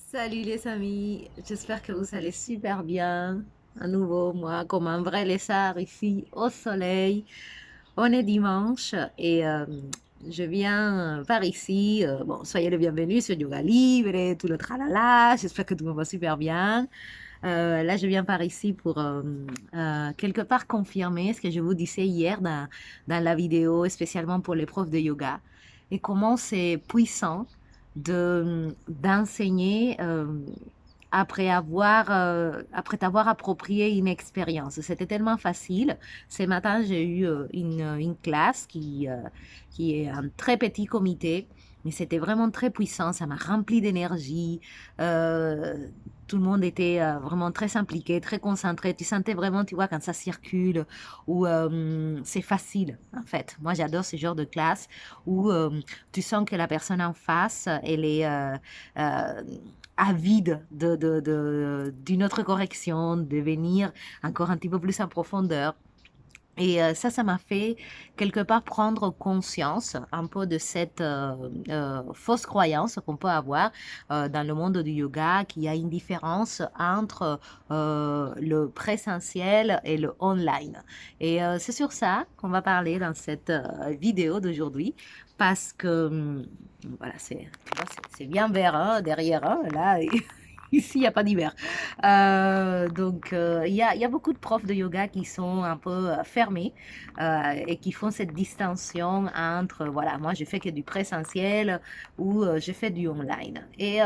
Salut les amis, j'espère que vous allez super bien. À nouveau, moi, comme un vrai lézard ici au soleil. On est dimanche et je viens par ici. Bon, soyez les bienvenus sur Yoga Libre et tout le tralala. J'espère que tout le monde va super bien. Là, je viens par ici pour quelque part confirmer ce que je vous disais hier dans la vidéo, spécialement pour les profs de yoga, et comment c'est puissant d'enseigner après t'avoir approprié une expérience. C'était tellement facile. Ce matin, j'ai eu une classe qui est un très petit comité, mais c'était vraiment très puissant. Ça m'a rempli d'énergie. Euh, Tout le monde était vraiment très impliqué, très concentré. Tu sentais vraiment, tu vois, quand ça circule, ou c'est facile, en fait. Moi, j'adore ce genre de classe où tu sens que la personne en face, elle est euh, avide d'une autre correction, de venir encore un petit peu plus en profondeur. Et ça m'a fait quelque part prendre conscience un peu de cette fausse croyance qu'on peut avoir dans le monde du yoga, qu'il y a une différence entre le présentiel et le online. Et c'est sur ça qu'on va parler dans cette vidéo d'aujourd'hui, parce que voilà, tu vois, c'est bien vert hein, derrière, hein, là. Ici, il n'y a pas d'hiver. Donc, il y a beaucoup de profs de yoga qui sont un peu fermés et qui font cette distinction entre, voilà, moi, je fais que du présentiel ou je fais du online. Et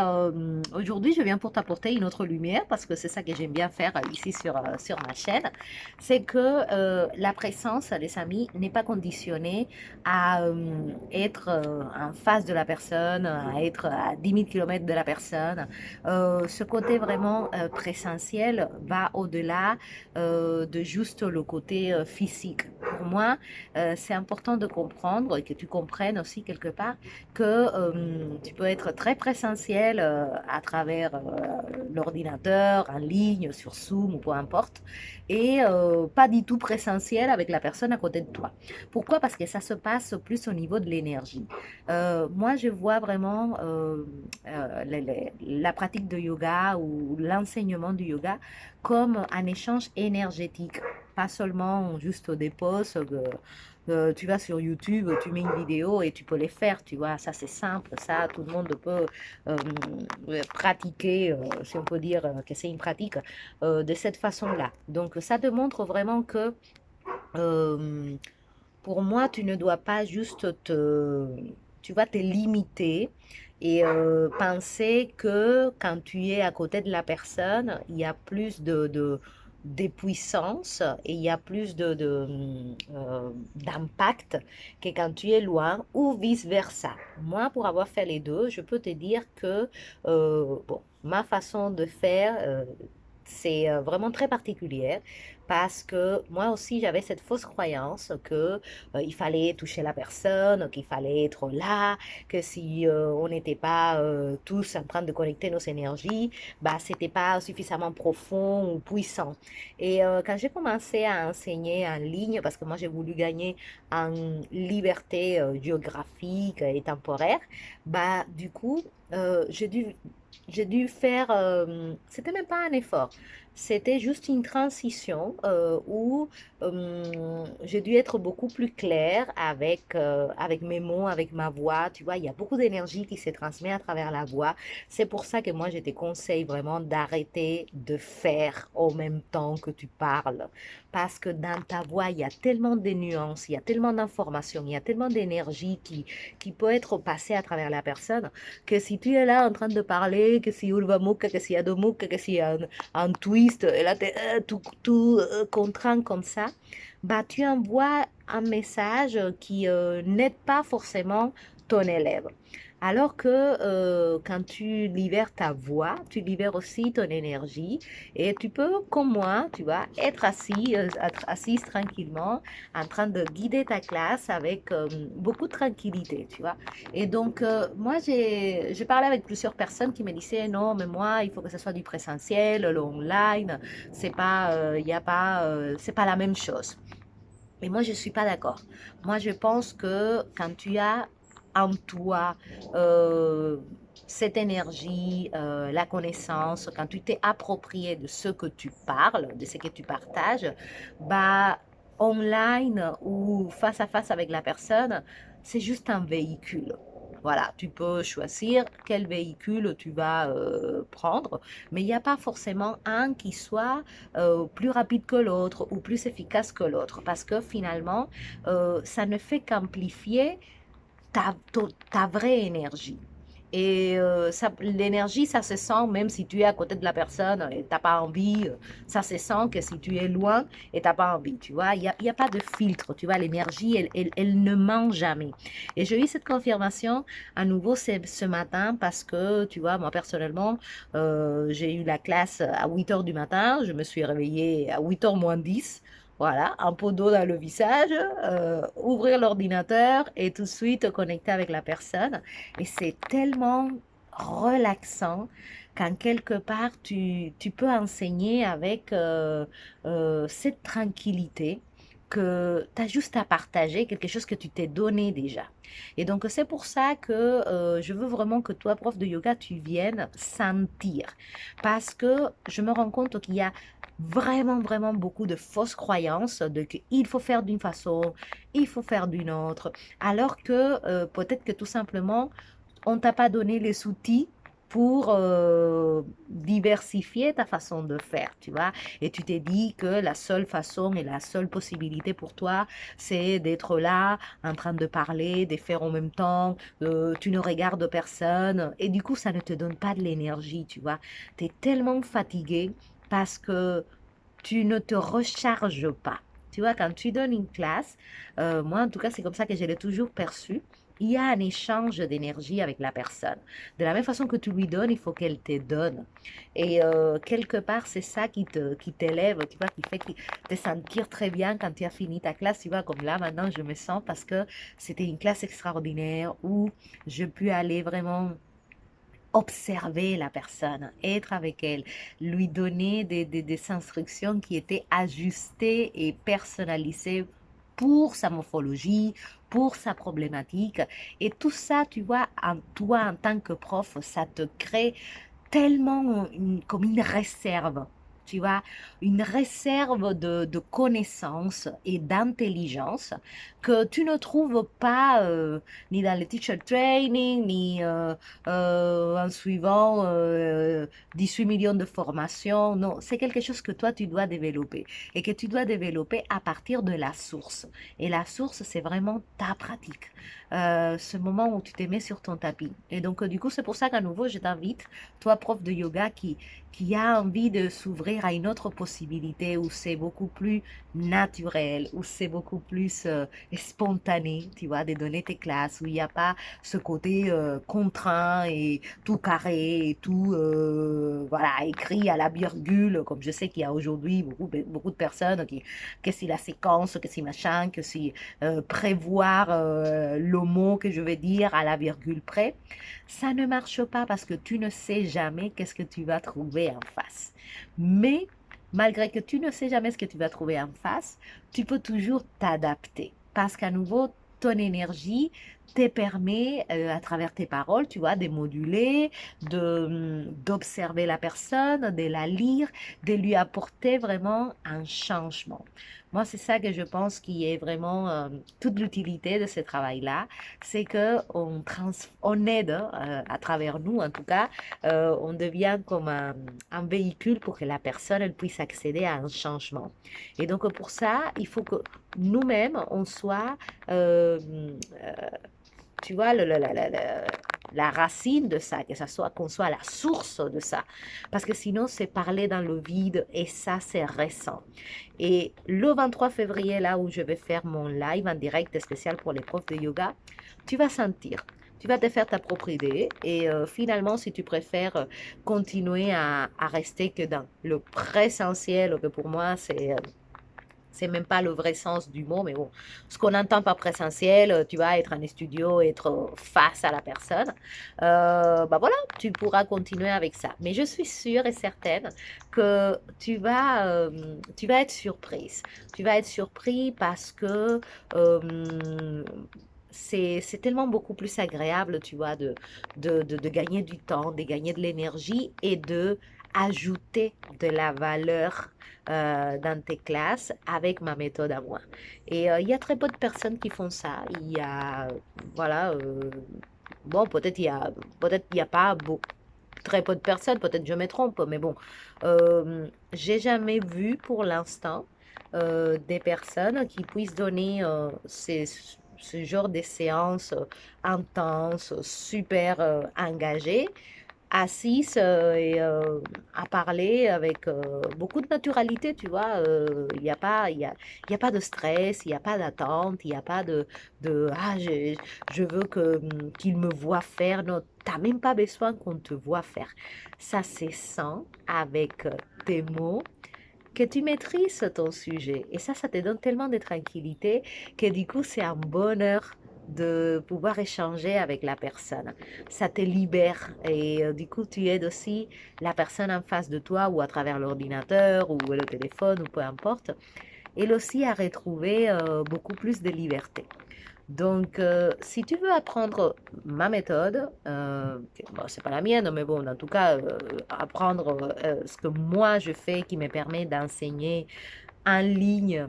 aujourd'hui, je viens pour t'apporter une autre lumière parce que c'est ça que j'aime bien faire ici sur ma chaîne. C'est que la présence, les amis, n'est pas conditionnée à être en face de la personne, à être à 10 000 kilomètres de la personne. Ce côté vraiment présentiel va au-delà de juste le côté physique. Pour moi, c'est important de comprendre et que tu comprennes aussi quelque part que tu peux être très présentiel à travers l'ordinateur, en ligne, sur Zoom ou peu importe, et pas du tout présentiel avec la personne à côté de toi. Pourquoi? Parce que ça se passe plus au niveau de l'énergie. Moi, je vois vraiment la pratique de yoga ou l'enseignement du yoga comme un échange énergétique, pas seulement juste au dépôt. Tu vas sur YouTube, tu mets une vidéo et tu peux les faire, tu vois, ça c'est simple, ça tout le monde peut euh, pratiquer, si on peut dire que c'est une pratique, de cette façon-là. Donc ça te montre vraiment que euh, pour moi, tu ne dois pas juste tu vas te limiter et penser que quand tu es à côté de la personne, il y a plus de puissance et il y a plus d'impact que quand tu es loin ou vice-versa. Moi, pour avoir fait les deux, je peux te dire que bon, ma façon de faire, c'est vraiment très particulière parce que moi aussi j'avais cette fausse croyance que il fallait toucher la personne, qu'il fallait être là, que si on n'était pas tous en train de connecter nos énergies, bah c'était pas suffisamment profond ou puissant. Et quand j'ai commencé à enseigner en ligne, parce que moi j'ai voulu gagner en liberté géographique et temporaire, bah du coup j'ai dû faire, c'était même pas un effort, c'était juste une transition où j'ai dû être beaucoup plus claire avec mes mots, avec ma voix. Tu vois, il y a beaucoup d'énergie qui se transmet à travers la voix. C'est pour ça que moi, je te conseille vraiment d'arrêter de faire en même temps que tu parles. Parce que dans ta voix, il y a tellement de nuances, il y a tellement d'informations, il y a tellement d'énergie qui peut être passée à travers la personne que si tu es là en train de parler, que si Ulva Mukha, que si Adho Mukha, que si un twist, et là, tu es tout contraint comme ça, bah, tu envoies un message qui n'aide pas forcément ton élève. Alors que quand tu libères ta voix, tu libères aussi ton énergie et tu peux, comme moi, tu vois, être assise tranquillement en train de guider ta classe avec beaucoup de tranquillité, tu vois. Et donc, moi, j'ai parlé avec plusieurs personnes qui me disaient, non, mais moi, il faut que ce soit du présentiel, le online, c'est pas, y a pas, c'est pas la même chose. Et moi, je ne suis pas d'accord. Moi, je pense que quand tu as en toi euh, cette énergie, la connaissance, quand tu t'es approprié de ce que tu parles, de ce que tu partages, bah, online ou face à face avec la personne, c'est juste un véhicule. Voilà, tu peux choisir quel véhicule tu vas prendre, mais il n'y a pas forcément un qui soit plus rapide que l'autre ou plus efficace que l'autre, parce que finalement, ça ne fait qu'amplifier ta vraie énergie. Et l'énergie, ça se sent même si tu es à côté de la personne et tu n'as pas envie. Ça se sent que si tu es loin et tu n'as pas envie. Tu vois, il y a pas de filtre. Tu vois, l'énergie, elle ne ment jamais. Et j'ai eu cette confirmation à nouveau ce matin parce que, tu vois, moi personnellement, j'ai eu la classe à 8 heures du matin. Je me suis réveillée à 8 heures moins 10. Voilà, un pot d'eau dans le visage, ouvrir l'ordinateur et tout de suite connecter avec la personne. Et c'est tellement relaxant quand quelque part tu peux enseigner avec cette tranquillité que tu as juste à partager quelque chose que tu t'es donné déjà. Et donc c'est pour ça que je veux vraiment que toi, prof de yoga, tu viennes sentir. Parce que je me rends compte qu'il y a vraiment, vraiment beaucoup de fausses croyances de qu'il faut faire d'une façon, il faut faire d'une autre, alors que peut-être que tout simplement, on t'a pas donné les outils pour diversifier ta façon de faire, tu vois. Et tu t'es dit que la seule façon et la seule possibilité pour toi, c'est d'être là, en train de parler, de faire en même temps, tu ne regardes personne, et du coup, ça ne te donne pas de l'énergie, tu vois. Tu es tellement fatigué parce que tu ne te recharges pas. Tu vois, quand tu donnes une classe, moi en tout cas, c'est comme ça que je l'ai toujours perçu. Il y a un échange d'énergie avec la personne. De la même façon que tu lui donnes, il faut qu'elle te donne. Et quelque part, c'est ça qui t'élève, tu vois, qui fait te sentir très bien quand tu as fini ta classe. Tu vois, comme là, maintenant, je me sens parce que c'était une classe extraordinaire où je puis aller vraiment observer la personne, être avec elle, lui donner des instructions qui étaient ajustées et personnalisées pour sa morphologie, pour sa problématique. Et tout ça, tu vois, en toi, en tant que prof, ça te crée tellement comme une réserve, tu vois, une réserve de connaissances et d'intelligence que tu ne trouves pas ni dans les teacher training, ni en suivant 18 millions de formations. Non, c'est quelque chose que toi, tu dois développer et que tu dois développer à partir de la source. Et la source, c'est vraiment ta pratique. Ce moment où tu te mets sur ton tapis. Et donc, du coup, c'est pour ça qu'à nouveau, je t'invite, toi, prof de yoga, qui a envie de s'ouvrir à une autre possibilité où c'est beaucoup plus naturel, où c'est beaucoup plus spontané, tu vois, de donner tes classes, où il n'y a pas ce côté contraint et tout carré et tout, voilà, écrit à la virgule, comme je sais qu'il y a aujourd'hui beaucoup de personnes que si la séquence, que si machin, que si prévoir le mot que je vais dire à la virgule près. Ça ne marche pas parce que tu ne sais jamais qu'est-ce que tu vas trouver en face. Mais malgré que tu ne sais jamais ce que tu vas trouver en face, tu peux toujours t'adapter. Parce qu'à nouveau, ton énergie te permet, à travers tes paroles, tu vois, de moduler, d'observer la personne, de la lire, de lui apporter vraiment un changement. Moi, c'est ça que je pense qui est vraiment toute l'utilité de ce travail-là, c'est que on aide à travers nous, en tout cas, on devient comme un véhicule pour que la personne elle puisse accéder à un changement. Et donc pour ça, il faut que nous-mêmes, on soit tu vois, la racine de ça, que ça soit, qu'on soit la source de ça. Parce que sinon, c'est parler dans le vide et ça, c'est récent. Et le 23 février, là où je vais faire mon live en direct spécial pour les profs de yoga, tu vas sentir. Tu vas te faire ta propre idée et finalement, si tu préfères continuer à rester que dans le présentiel, que pour moi, c'est même pas le vrai sens du mot, mais bon, ce qu'on entend par présentiel, tu vas être en studio, être face à la personne, bah voilà, tu pourras continuer avec ça. Mais je suis sûre et certaine que tu vas être surprise. Tu vas être surpris parce que c'est tellement beaucoup plus agréable, tu vois, de gagner du temps, de gagner de l'énergie et de ajouter de la valeur dans tes classes avec ma méthode à moi. Et il y a très peu de personnes qui font ça. Il y a, voilà, bon, peut-être il y a pas très peu de personnes, peut-être je me trompe, mais bon, j'ai jamais vu pour l'instant des personnes qui puissent donner ce genre de séances intenses, super engagées, assises et à parler avec beaucoup de naturalité, tu vois. Il y a pas de stress, il n'y a pas d'attente, il n'y a pas ah, je veux qu'il me voit faire. Non, tu n'as même pas besoin qu'on te voit faire. Ça se sent avec tes mots que tu maîtrises ton sujet. Et ça te donne tellement de tranquillité que du coup, c'est un bonheur de pouvoir échanger avec la personne. Ça te libère et du coup, tu aides aussi la personne en face de toi ou à travers l'ordinateur ou le téléphone ou peu importe, elle aussi à retrouver beaucoup plus de liberté. Donc, si tu veux apprendre ma méthode, bon, c'est pas la mienne, mais bon, en tout cas, apprendre ce que moi je fais qui me permet d'enseigner en ligne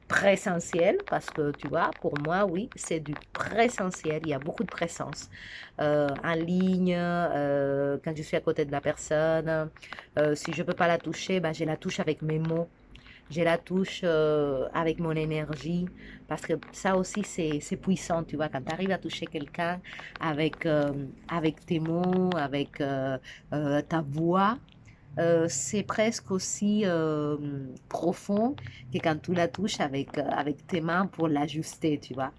présentiel, parce que tu vois, pour moi, oui, c'est du présentiel, il y a beaucoup de présence en ligne, quand je suis à côté de la personne, si je ne peux pas la toucher, ben, je la touche avec mes mots. Je la touche avec mon énergie parce que ça aussi, c'est puissant, tu vois, quand tu arrives à toucher quelqu'un avec tes mots, avec ta voix, c'est presque aussi profond que quand tu la touches avec tes mains pour l'ajuster, tu vois.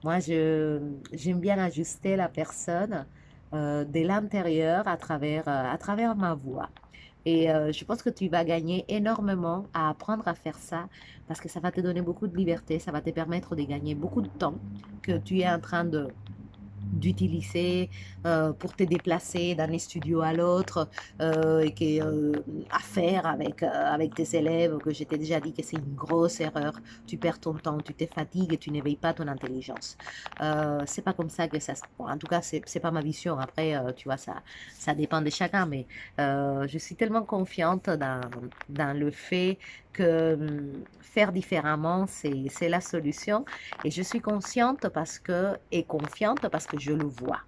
Moi, j'aime bien ajuster la personne de l'intérieur à travers ma voix. Et je pense que tu vas gagner énormément à apprendre à faire ça parce que ça va te donner beaucoup de liberté, ça va te permettre de gagner beaucoup de temps que tu es en train d'utiliser pour te déplacer d'un studio à l'autre et que, à faire avec tes élèves, que je t'ai déjà dit que c'est une grosse erreur. Tu perds ton temps, tu te fatigues et tu n'éveilles pas ton intelligence. C'est pas comme ça que ça. Bon, en tout cas, c'est pas ma vision. Après, tu vois, ça dépend de chacun, mais je suis tellement confiante dans le fait que faire différemment, c'est la solution. Et je suis consciente parce que, et confiante parce que je le vois.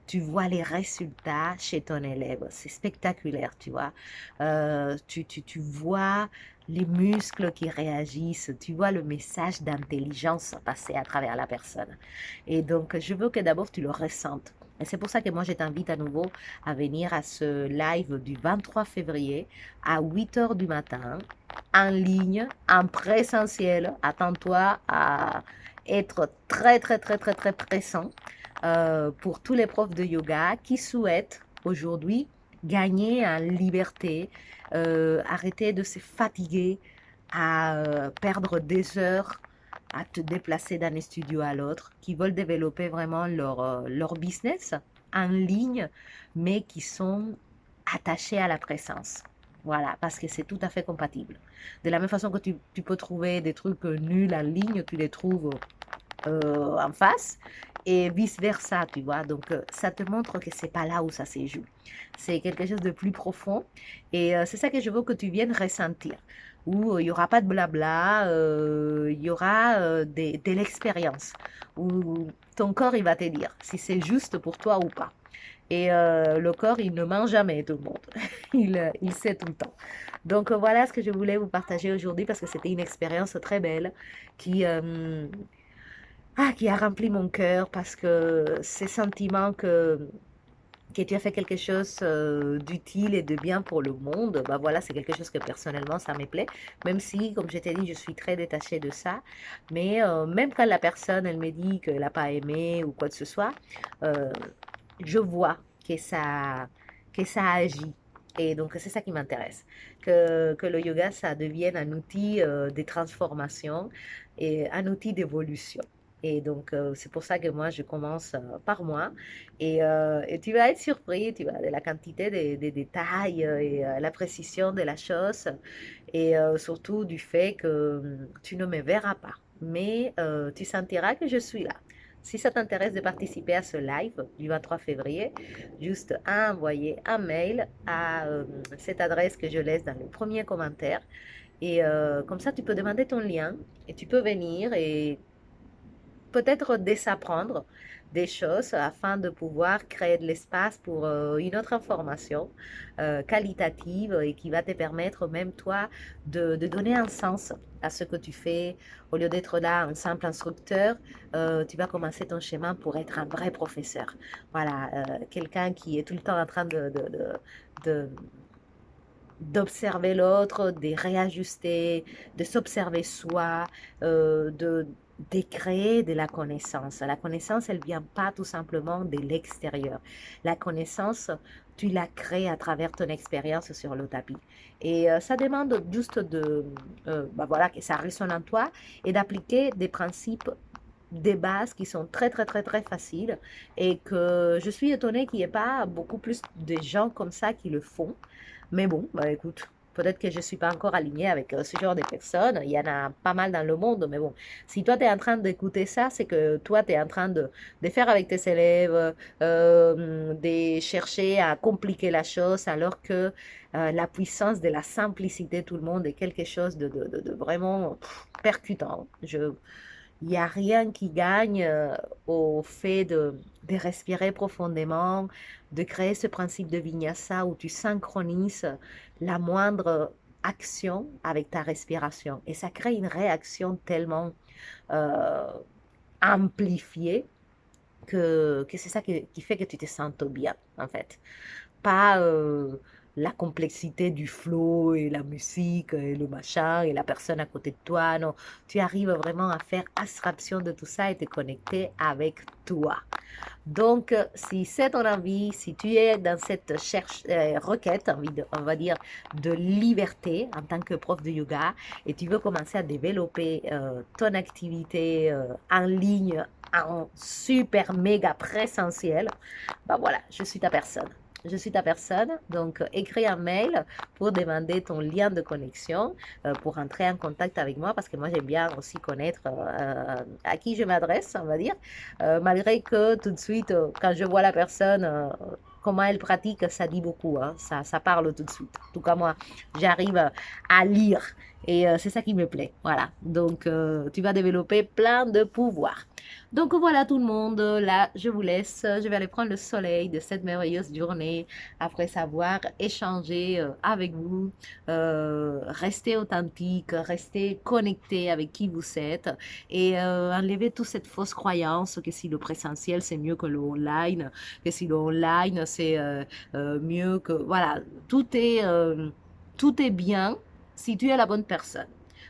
Tu vois les résultats chez ton élève. C'est spectaculaire, tu vois. Tu vois les muscles qui réagissent. Tu vois le message d'intelligence passer à travers la personne. Et donc, je veux que d'abord tu le ressentes. Et c'est pour ça que moi, je t'invite à nouveau à venir à ce live du 23 février à 8 heures du matin, en ligne, en présentiel. Attends-toi à être très, très, très, très, très pressant pour tous les profs de yoga qui souhaitent aujourd'hui gagner en liberté, arrêter de se fatiguer à perdre des heures à te déplacer d'un studio à l'autre, qui veulent développer vraiment leur business en ligne, mais qui sont attachés à la présence. Voilà, parce que c'est tout à fait compatible. De la même façon que tu peux trouver des trucs nuls en ligne, tu les trouves en face et vice-versa, tu vois. Donc, ça te montre que c'est pas là où ça se joue. C'est quelque chose de plus profond et c'est ça que je veux que tu viennes ressentir. Où il n'y aura pas de blabla, il y aura de l'expérience. Où ton corps, il va te dire si c'est juste pour toi ou pas. Et le corps, il ne ment jamais, tout le monde. Il sait tout le temps. Donc voilà ce que je voulais vous partager aujourd'hui parce que c'était une expérience très belle qui, qui a rempli mon cœur parce que ces sentiments que tu as fait quelque chose d'utile et de bien pour le monde, bah voilà, c'est quelque chose que personnellement, ça me plaît. Même si, comme je t'ai dit, je suis très détachée de ça. Mais même quand la personne, elle me dit qu'elle n'a pas aimé ou quoi que ce soit, euh, je vois que ça agit. Et donc, c'est ça qui m'intéresse. Que le yoga, ça devienne un outil de transformation et un outil d'évolution. Et donc, c'est pour ça que moi, je commence par moi. Et tu vas être surpris, tu vois, de la quantité des détails et la précision de la chose. Et surtout du fait que tu ne me verras pas. Mais tu sentiras que je suis là. Si ça t'intéresse de participer à ce live du 23 février, juste à envoyer un mail à cette adresse que je laisse dans le premier commentaire. Et comme ça, tu peux demander ton lien et tu peux venir et peut-être désapprendre des choses afin de pouvoir créer de l'espace pour une autre information qualitative et qui va te permettre même toi de donner un sens à ce que tu fais. Au lieu d'être là un simple instructeur, tu vas commencer ton chemin pour être un vrai professeur. Voilà, quelqu'un qui est tout le temps en train de d'observer l'autre, de réajuster, de s'observer soi, de créer de la connaissance. La connaissance, elle ne vient pas tout simplement de l'extérieur. La connaissance, tu la crées à travers ton expérience sur le tapis. Et ça demande juste voilà, que ça résonne en toi et d'appliquer des principes des bases qui sont très, très, très, très faciles et que je suis étonnée qu'il n'y ait pas beaucoup plus de gens comme ça qui le font. Mais bon, bah écoute, peut-être que je ne suis pas encore alignée avec ce genre de personnes. Il y en a pas mal dans le monde, mais bon, si toi, tu es en train d'écouter ça, c'est que toi, tu es en train de faire avec tes élèves, de chercher à compliquer la chose, alors que la puissance de la simplicité, tout le monde, est quelque chose de vraiment percutant. Il n'y a rien qui gagne au fait de respirer profondément, de créer ce principe de vinyasa où tu synchronises la moindre action avec ta respiration. Et ça crée une réaction tellement euh, amplifiée que c'est ça qui fait que tu te sens bien, en fait. Pas la complexité du flow et la musique et le machin et la personne à côté de toi. Non, tu arrives vraiment à faire abstraction de tout ça et te connecter avec toi. Donc, si c'est ton envie, si tu es dans cette requête, on va dire, de liberté en tant que prof de yoga et tu veux commencer à développer ton activité en ligne en super méga présentiel, bah voilà, je suis ta personne. Je suis ta personne, donc écris un mail pour demander ton lien de connexion, pour entrer en contact avec moi, parce que moi j'aime bien aussi connaître à qui je m'adresse, on va dire, malgré que tout de suite, quand je vois la personne, comment elle pratique, ça dit beaucoup, hein, ça parle tout de suite. En tout cas, moi, j'arrive à lire et c'est ça qui me plaît. Voilà, donc tu vas développer plein de pouvoirs. Donc voilà tout le monde, là je vous laisse, je vais aller prendre le soleil de cette merveilleuse journée après savoir échanger avec vous, rester authentique, rester connecté avec qui vous êtes et enlever toute cette fausse croyance que si le présentiel c'est mieux que le online, que si le online c'est mieux que... Voilà, tout est bien si tu es la bonne personne.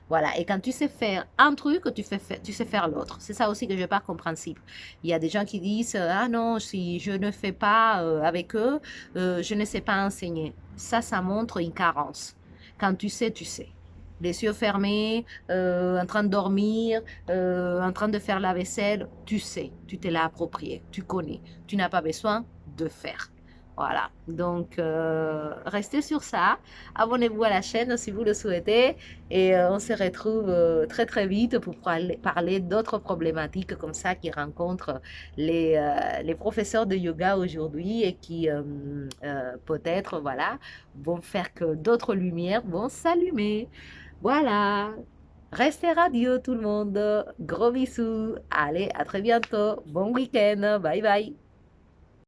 Voilà, et quand tu sais faire un truc, tu sais faire l'autre. C'est ça aussi que je pas compréhensible. Il y a des gens qui disent, ah non, si je ne fais pas avec eux, je ne sais pas enseigner. Ça montre une carence. Quand tu sais, tu sais. Les yeux fermés, en train de dormir, en train de faire la vaisselle, tu sais, tu te l'as approprié, tu connais. Tu n'as pas besoin de faire. Voilà, donc restez sur ça, abonnez-vous à la chaîne si vous le souhaitez et on se retrouve très très vite pour parler d'autres problématiques comme ça qui rencontrent les professeurs de yoga aujourd'hui et qui peut-être voilà, vont faire que d'autres lumières vont s'allumer. Voilà, restez radieux tout le monde, gros bisous, allez à très bientôt, bon week-end, bye bye.